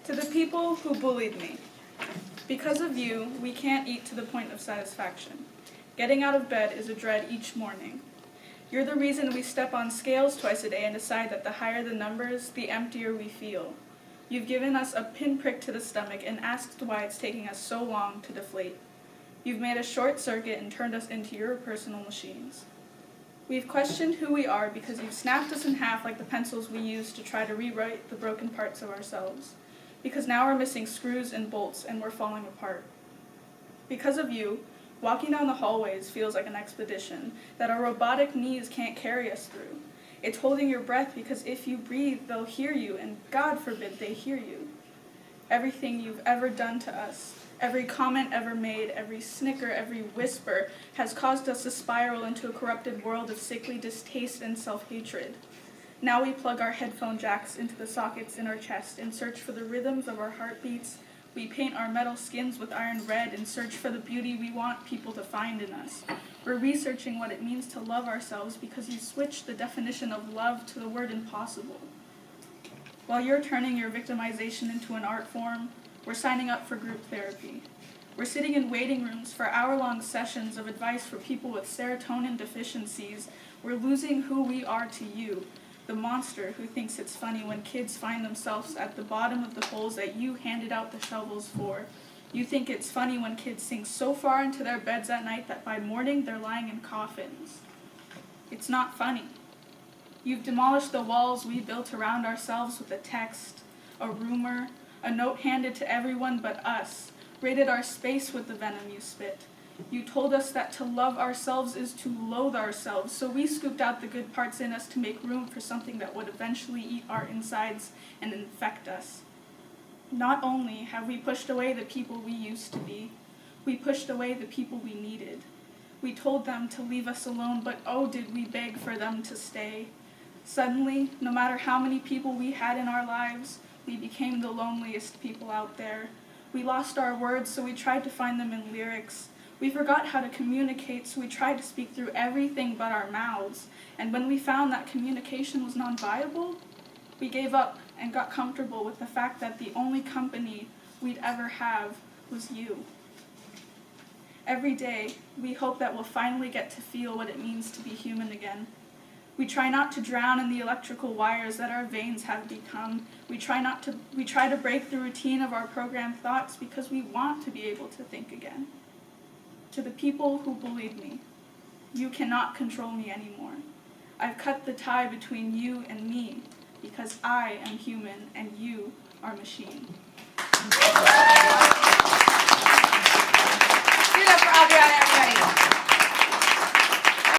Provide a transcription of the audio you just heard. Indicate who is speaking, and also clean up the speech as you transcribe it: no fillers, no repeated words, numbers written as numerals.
Speaker 1: To the people who bullied me. Because of you, we can't eat to the point of satisfaction. Getting out of bed is a dread each morning. You're the reason we step on scales twice a day and decide that the higher the numbers, the emptier we feel. You've given us a pinprick to the stomach and asked why it's taking us so long to deflate. You've made a short circuit and turned us into your personal machines. We've questioned who we are because you've snapped us in half like the pencils we use to try to rewrite the broken parts of ourselves. Because now we're missing screws and bolts and we're falling apart. Because of you, walking down the hallways feels like an expedition that our robotic knees can't carry us through. It's holding your breath because if you breathe, they'll hear you, and God forbid they hear you. Everything you've ever done to us, every comment ever made, every snicker, every whisper, has caused us to spiral into a corrupted world of sickly distaste and self-hatred. Now we plug our headphone jacks into the sockets in our chest and search for the rhythms of our heartbeats. We paint our metal skins with iron red and search for the beauty we want people to find in us. We're researching what it means to love ourselves because you switched the definition of love to the word impossible. While you're turning your victimization into an art form, we're signing up for group therapy. We're sitting in waiting rooms for hour-long sessions of advice for people with serotonin deficiencies. We're losing who we are to you, the monster who thinks it's funny when kids find themselves at the bottom of the holes that you handed out the shovels for. You think it's funny when kids sink so far into their beds at night that by morning they're lying in coffins. It's not funny. You've demolished the walls we built around ourselves with a text, a rumor, a note handed to everyone but us, raided our space with the venom you spit. You told us that to love ourselves is to loathe ourselves, so we scooped out the good parts in us to make room for something that would eventually eat our insides and infect us. Not only have we pushed away the people we used to be, we pushed away the people we needed. We told them to leave us alone, but oh, did we beg for them to stay. Suddenly, no matter how many people we had in our lives, we became the loneliest people out there. We lost our words, so we tried to find them in lyrics. We forgot how to communicate, so we tried to speak through everything but our mouths. And when we found that communication was non-viable, we gave up and got comfortable with the fact that the only company we'd ever have was you. Every day, we hope that we'll finally get to feel what it means to be human again. We try not to drown in the electrical wires that our veins have become. We try to break the routine of our programmed thoughts because we want to be able to think again. To the people who bullied me, you cannot control me anymore. I've cut the tie between you and me because I am human and you are machine.